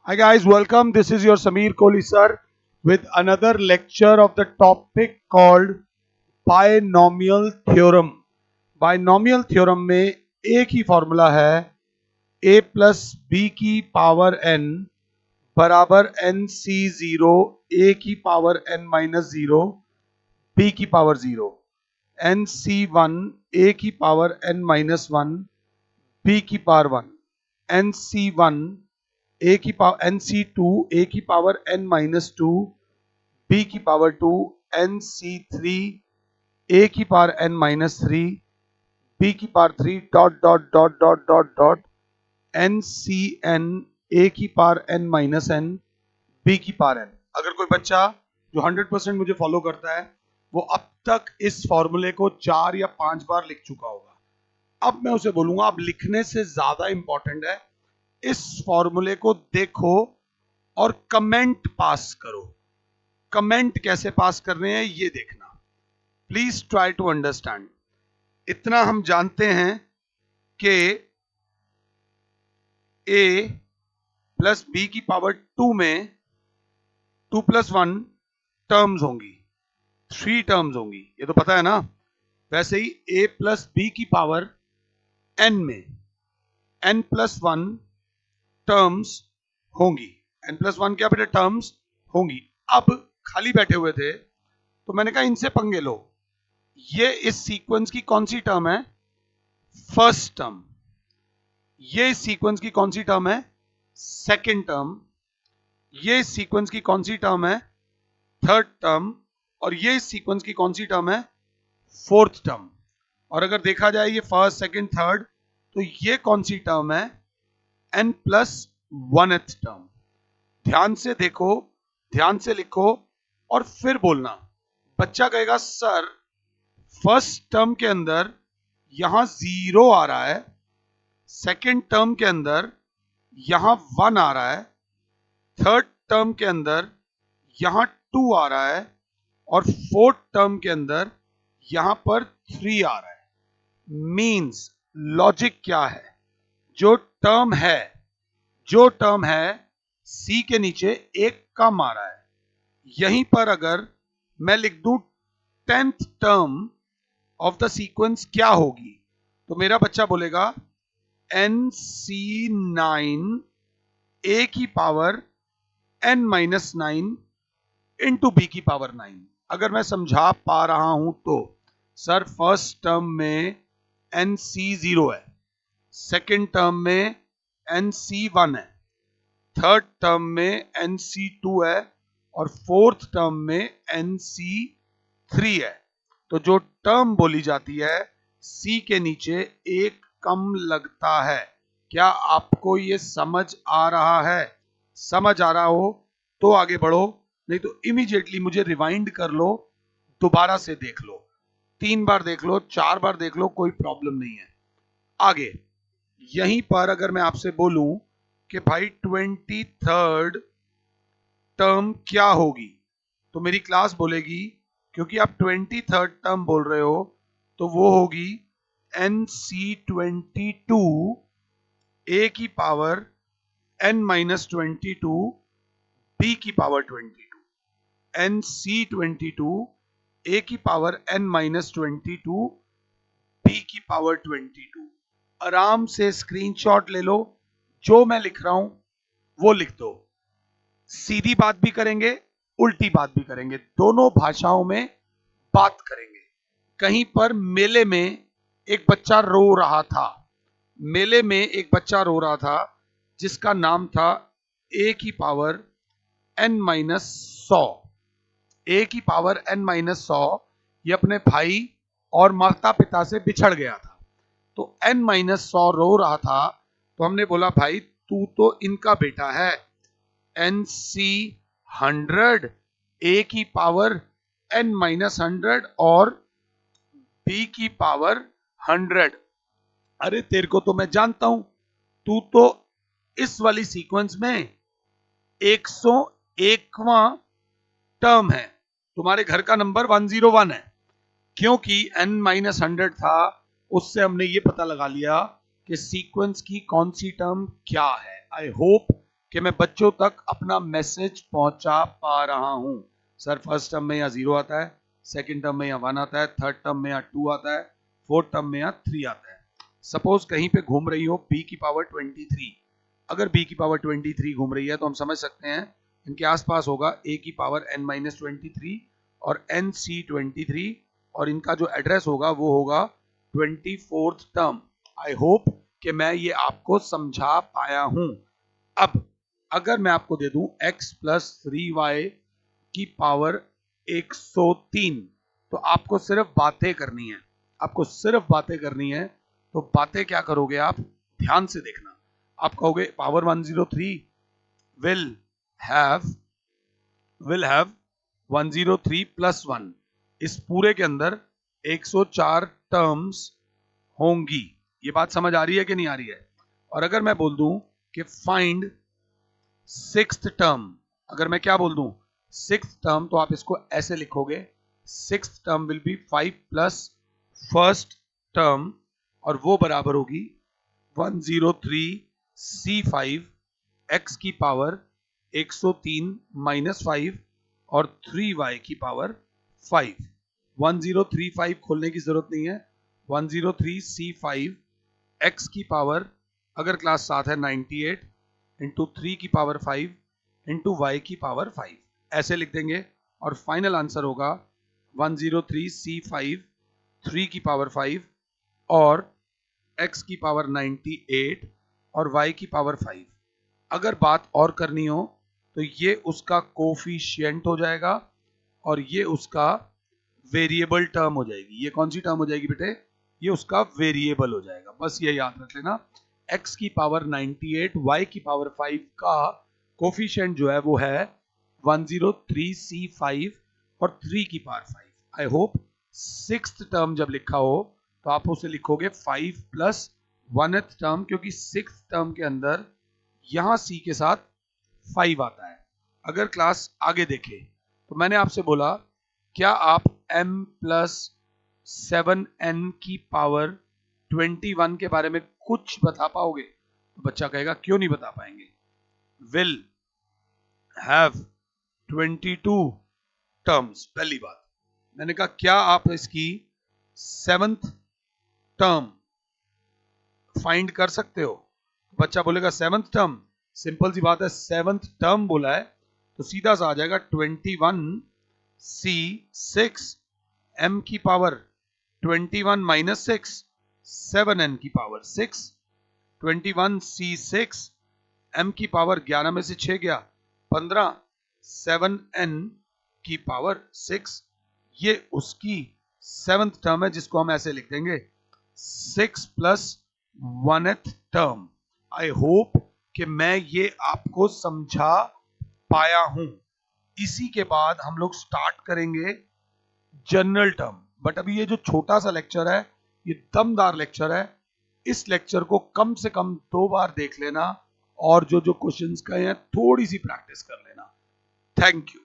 Hi guys, welcome. This is your Sameer Kohli sir with another lecture of the topic called binomial theorem. Binomial theorem में एक ही formula है a plus B की power n बराबर n C zero a की power n minus zero b की power zero n C one a की power n minus one b की power one n C one a की power n C two a की power n minus two b की power two n C three a की power n minus three b की power three dot dot dot dot dot dot n c n a की power n minus n b की power n। अगर कोई बच्चा जो 100% मुझे फॉलो करता है वो अब तक इस फॉर्मूले को 4 या 5 बार लिख चुका होगा। अब मैं उसे बोलूंगा अब लिखने से ज्यादा इंपॉर्टेंट है इस फॉर्मूले को देखो और कमेंट पास करो। कमेंट कैसे पास कर रहे हैं ये देखना। Please try to understand. इतना हम जानते हैं कि a प्लस बी की पावर 2 में 2 प्लस 1 टर्म्स होंगी, 3 टर्म्स होंगी, ये तो पता है ना। वैसे ही a प्लस बी की पावर n में n प्लस 1 टर्म्स होंगी। n प्लस 1 क्या बेटा टर्म्स होंगी। अब खाली बैठे हुए थे तो मैंने कहा इनसे पंगे लो। ये इस सीक्वेंस की कौन सी टर्म है? First term. ये इस सीक्वेंस की कौन सी टर्म है? Second term. ये इस सीक्वेंस की कौन सी टर्म है? Third term. और ये इस सीक्वेंस की कौन सी टर्म है? Fourth term. और अगर देखा जाए ये फर्स्ट सेकंड थर्ड तो ये कौन सी टर्म है? n plus 1th term. ध्यान से देखो, ध्यान से लिखो और फिर बोलना। बच्चा कहेगा सर फर्स्ट टर्म के अंदर यहां जीरो आ रहा है, सेकंड टर्म के अंदर यहां 1 आ रहा है, थर्ड टर्म के अंदर यहां 2 आ रहा है और फोर्थ टर्म के अंदर यहां पर 3 आ रहा है। मींस लॉजिक क्या है? जो टर्म है, जो टर्म है सी के नीचे एक कम आ रहा है। यहीं पर अगर मैं लिख दूं 10th term of the sequence क्या होगी तो मेरा बच्चा बोलेगा एन सी नाइन ए की power n minus nine into B की पावर 9। अगर मैं समझा पा रहा हूं तो सर फर्स्ट टर्म में एन सी जीरो है, सेकेंड टर्म में एन सी वन है, थर्ड टर्म में एन सी टू है और फोर्थ टर्म में एन सी थ्री है। तो जो टर्म बोली जाती है सी के नीचे एक कम लगता है। क्या आपको ये समझ आ रहा है? समझ आ रहा हो तो आगे बढ़ो, नहीं तो इमीडिएटली मुझे रिवाइंड कर लो, दोबारा से देख लो, 3 बार देख लो, 4 बार देख लो, कोई प्रॉब्लम नहीं है। आगे यहीं पर अगर मैं आपसे बोलूं कि भाई 23rd टर्म क्या होगी तो मेरी क्लास बोलेगी क्योंकि आप 23rd टर्म बोल रहे हो तो वो होगी एन सी 22 ए की पावर n माइनस 22 बी की पावर 22। एन सी 22 ए की पावर n माइनस 22 बी की पावर 22। आराम से स्क्रीनशॉट ले लो, जो मैं लिख रहा हूं वो लिख दो। सीधी बात भी करेंगे, उल्टी बात भी करेंगे, दोनों भाषाओं में बात करेंगे। कहीं पर मेले में एक बच्चा रो रहा था, मेले में एक बच्चा रो रहा था जिसका नाम था ए की पावर n माइनस 100। ए की पावर n माइनस 100 ये अपने भाई और माता पिता से बिछड़ गया था तो n माइनस 100 रो रहा था। तो हमने बोला भाई तू तो इनका बेटा है, एन सी 100 ए की पावर n माइनस 100 और बी की पावर 100। अरे तेरे को तो मैं जानता हूं, तू तो इस वाली सीक्वेंस में 101वां टर्म है, तुम्हारे घर का नंबर 101 है। क्योंकि n माइनस 100 था उससे हमने ये पता लगा लिया कि सीक्वेंस की कौन सी टर्म क्या है। आई होप कि मैं बच्चों तक अपना मैसेज पहुंचा पा रहा हूं। सर फर्स्ट टर्म में यहाँ 0 आता है, सेकंड टर्म में यहाँ 1 आता है, थर्ड टर्म में यहाँ 2 आता है, फोर्थ टर्म में यहाँ 3 आता है। सपोज कहीं पे घूम रही हो b की पावर 23, अगर b की पावर 23 घूम रही है तो हम समझ सकते हैं इनके आसपास होगा a की पावर n-23 और nc23, और इनका जो एड्रेस होगा वो होगा 24th टर्म। आई होप कि मैं ये आपको समझा पाया हूं। अब अगर मैं आपको दे दूं x प्लस 3y की पावर 103, तो आपको सिर्फ बातें करनी है, आपको सिर्फ बातें करनी है। तो बातें क्या करोगे आप, ध्यान से देखना। आप कहोगे पावर 103 विल हैव 103 प्लस 1, इस पूरे के अंदर 104 टर्म्स होंगी। ये बात समझ आ रही है कि नहीं आ रही है? और अगर मैं बोल दूं कि फाइंड सिक्स्थ टर्म, अगर मैं क्या बोल दूं सिक्स्थ टर्म, तो आप इसको ऐसे लिखोगे, sixth term will be 5 plus first term, और वो बराबर होगी 103c5 x की पावर 103 माइनस 5 और 3y की पावर 5। 1035 खोलने की जरूरत नहीं है, 103c5 x की पावर, अगर क्लास 7 है 98 इंटू 3 की पावर 5 इंटू y की पावर 5, ऐसे लिख देंगे। और फाइनल आंसर होगा 103c5 3 की पावर 5 और x की पावर 98 और y की पावर 5। अगर बात और करनी हो तो ये उसका कोफिशिएंट हो जाएगा और ये उसका वेरिएबल टर्म हो जाएगी। ये कौन सी टर्म हो जाएगी बेटे? ये उसका वेरिएबल हो जाएगा। बस ये याद रख लेना, x की पावर 98 y की पावर 5 का कोफिशिएंट जो है वो है 103c5 और 3 की power 5। I hope sixth term जब लिखा हो तो आप उसे लिखोगे 5 प्लस 1th टर्म, क्योंकि सिक्स्थ टर्म के अंदर यहां c के साथ 5 आता है। अगर क्लास आगे देखे तो मैंने आपसे बोला क्या आप m प्लस 7n की पावर 21 के बारे में कुछ बता पाओगे? तो बच्चा कहेगा क्यों नहीं बता पाएंगे। विल हैव 22 टर्म्स, पहली बात। मैंने कहा क्या आप इसकी 7th टर्म फाइंड कर सकते हो? बच्चा बोलेगा 7th टर्म, सिंपल सी बात है, 7th टर्म बोला है तो सीधा सा आ जाएगा 21c6 m की पावर 21 माइनस 6 7n की पावर 6, 21c6 m की पावर 11 में से 6 गया 15, 7n की पावर 6। ये उसकी 7th टर्म है जिसको हम ऐसे लिख देंगे 6 plus 1th term. I hope कि मैं ये आपको समझा पाया हूं। इसी के बाद हम लोग स्टार्ट करेंगे जनरल टर्म। बट अभी ये जो छोटा सा लेक्चर है ये दमदार लेक्चर है, इस लेक्चर को कम से कम 2 बार देख लेना और जो जो क्वेश्चंस कहे हैं थोड़ी सी प्रैक्टिस कर लेना। Thank you.